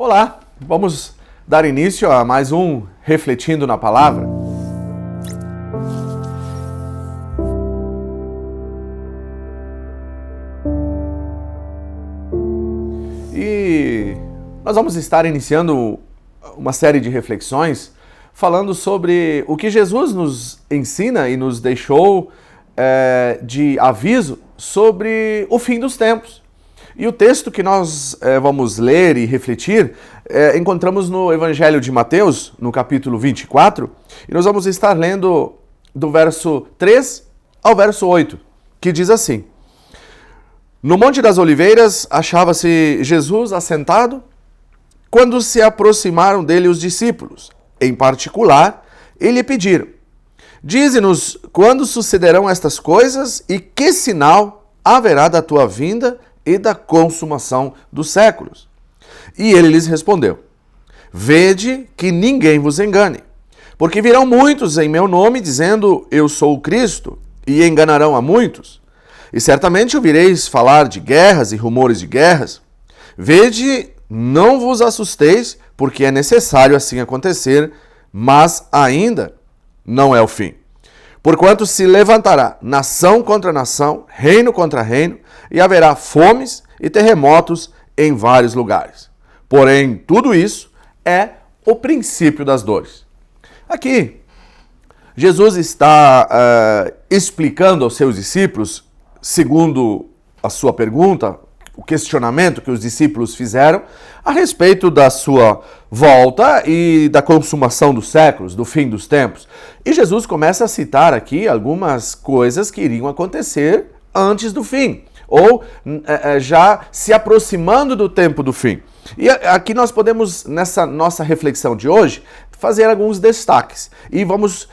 Olá, vamos dar início a mais um Refletindo na Palavra. E nós vamos estar iniciando uma série de reflexões falando sobre o que Jesus nos ensina e nos deixou de aviso sobre o fim dos tempos. E o texto que nós vamos ler e refletir, encontramos no Evangelho de Mateus, no capítulo 24, e nós vamos estar lendo do verso 3 ao verso 8, que diz assim: No Monte das Oliveiras achava-se Jesus assentado, quando se aproximaram dele os discípulos. Em particular, e lhe pediram: Dize-nos quando sucederão estas coisas e que sinal haverá da tua vinda e da consumação dos séculos. E ele lhes respondeu: Vede que ninguém vos engane, porque virão muitos em meu nome, dizendo, eu sou o Cristo, e enganarão a muitos. E certamente ouvireis falar de guerras e rumores de guerras. Vede, não vos assusteis, porque é necessário assim acontecer, mas ainda não é o fim. Porquanto se levantará nação contra nação, reino contra reino, e haverá fomes e terremotos em vários lugares. Porém, tudo isso é o princípio das dores. Aqui, Jesus está explicando aos seus discípulos, segundo a sua pergunta, o questionamento que os discípulos fizeram a respeito da sua volta e da consumação dos séculos, do fim dos tempos. E Jesus começa a citar aqui algumas coisas que iriam acontecer antes do fim, ou já se aproximando do tempo do fim. E aqui nós podemos, nessa nossa reflexão de hoje, fazer alguns destaques. E vamos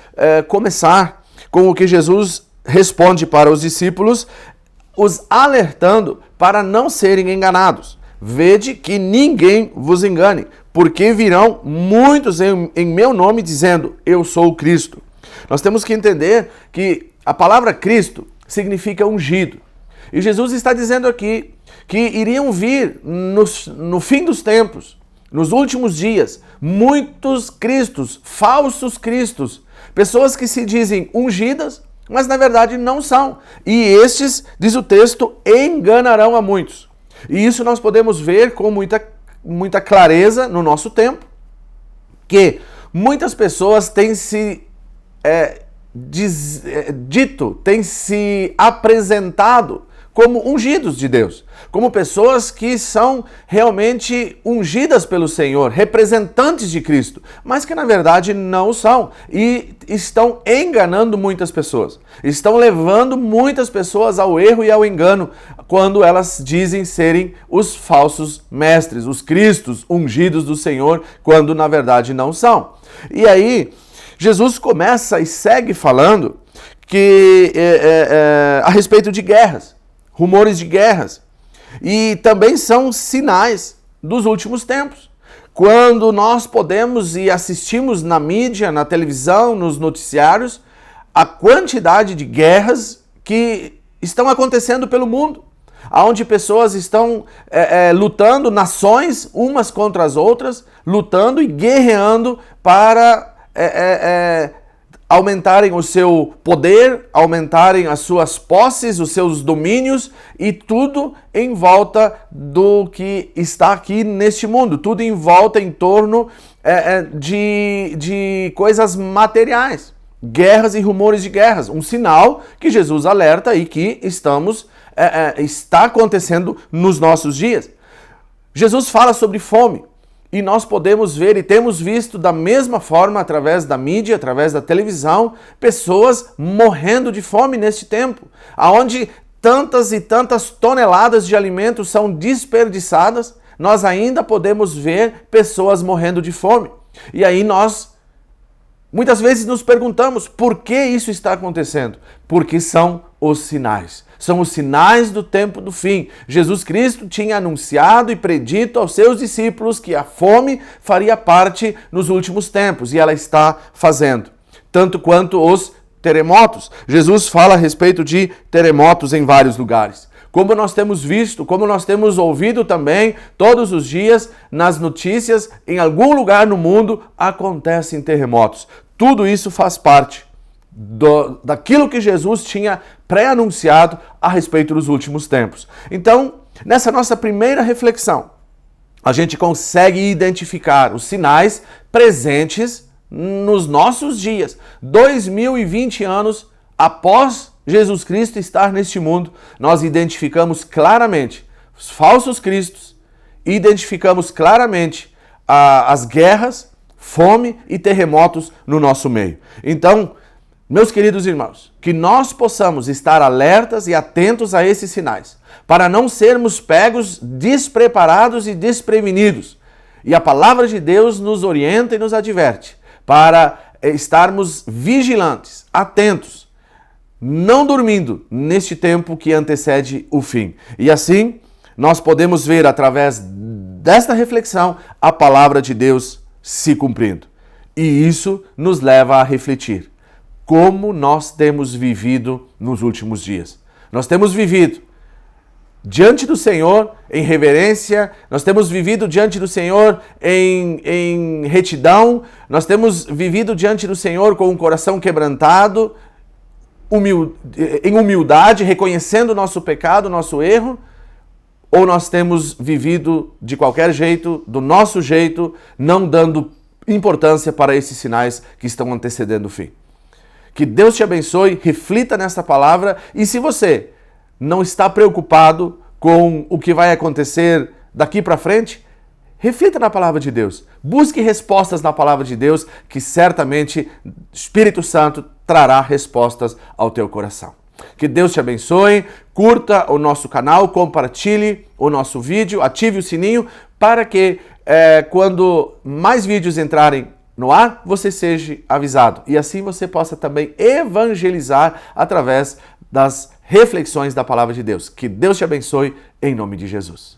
começar com o que Jesus responde para os discípulos, os alertando para não serem enganados. Vede que ninguém vos engane, porque virão muitos em meu nome dizendo, eu sou o Cristo. Nós temos que entender que a palavra Cristo significa ungido. E Jesus está dizendo aqui que iriam vir no fim dos tempos, nos últimos dias, muitos cristos, falsos cristos, pessoas que se dizem ungidas, mas na verdade não são. E estes, diz o texto, enganarão a muitos. E isso nós podemos ver com muita clareza no nosso tempo, que muitas pessoas têm se têm se apresentado como ungidos de Deus, como pessoas que são realmente ungidas pelo Senhor, representantes de Cristo, mas que na verdade não são e estão enganando muitas pessoas, estão levando muitas pessoas ao erro e ao engano quando elas dizem serem os falsos mestres, os cristos ungidos do Senhor, quando na verdade não são. E aí Jesus começa e segue falando que a respeito de guerras, rumores de guerras, e também são sinais dos últimos tempos. Quando nós podemos e assistimos na mídia, na televisão, nos noticiários, a quantidade de guerras que estão acontecendo pelo mundo, onde pessoas estão lutando, nações umas contra as outras, lutando e guerreando para aumentarem o seu poder, aumentarem as suas posses, os seus domínios e tudo em volta do que está aqui neste mundo, tudo em volta em torno de coisas materiais, guerras e rumores de guerras, um sinal que Jesus alerta e que está acontecendo nos nossos dias. Jesus fala sobre fome. E nós podemos ver e temos visto da mesma forma, através da mídia, através da televisão, pessoas morrendo de fome neste tempo, onde tantas e tantas toneladas de alimentos são desperdiçadas, nós ainda podemos ver pessoas morrendo de fome. E aí nós muitas vezes nos perguntamos por que isso está acontecendo? Porque são os sinais. São os sinais do tempo do fim. Jesus Cristo tinha anunciado e predito aos seus discípulos que a fome faria parte nos últimos tempos, e ela está fazendo. Tanto quanto os terremotos. Jesus fala a respeito de terremotos em vários lugares. como nós temos visto, como nós temos ouvido também todos os dias nas notícias, em algum lugar no mundo acontecem terremotos. Tudo isso faz parte daquilo que Jesus tinha pré-anunciado a respeito dos últimos tempos. Então, nessa nossa primeira reflexão, a gente consegue identificar os sinais presentes nos nossos dias. 2020 anos após Jesus Cristo estar neste mundo, nós identificamos claramente os falsos cristos, identificamos claramente as guerras, fome e terremotos no nosso meio. Então, meus queridos irmãos, que nós possamos estar alertas e atentos a esses sinais, para não sermos pegos despreparados e desprevenidos. E a palavra de Deus nos orienta e nos adverte para estarmos vigilantes, atentos, não dormindo neste tempo que antecede o fim. E assim, nós podemos ver através desta reflexão a palavra de Deus se cumprindo. E isso nos leva a refletir como nós temos vivido nos últimos dias. Nós temos vivido diante do Senhor em reverência, nós temos vivido diante do Senhor em retidão, nós temos vivido diante do Senhor com um coração quebrantado, em humildade, reconhecendo o nosso pecado, o nosso erro, ou nós temos vivido de qualquer jeito, do nosso jeito, não dando importância para esses sinais que estão antecedendo o fim. Que Deus te abençoe, reflita nessa palavra, e se você não está preocupado com o que vai acontecer daqui para frente, reflita na palavra de Deus. Busque respostas na palavra de Deus, que certamente o Espírito Santo trará respostas ao teu coração. Que Deus te abençoe, curta o nosso canal, compartilhe o nosso vídeo, ative o sininho para que quando mais vídeos entrarem no ar, você seja avisado. E assim você possa também evangelizar através das reflexões da palavra de Deus. Que Deus te abençoe em nome de Jesus.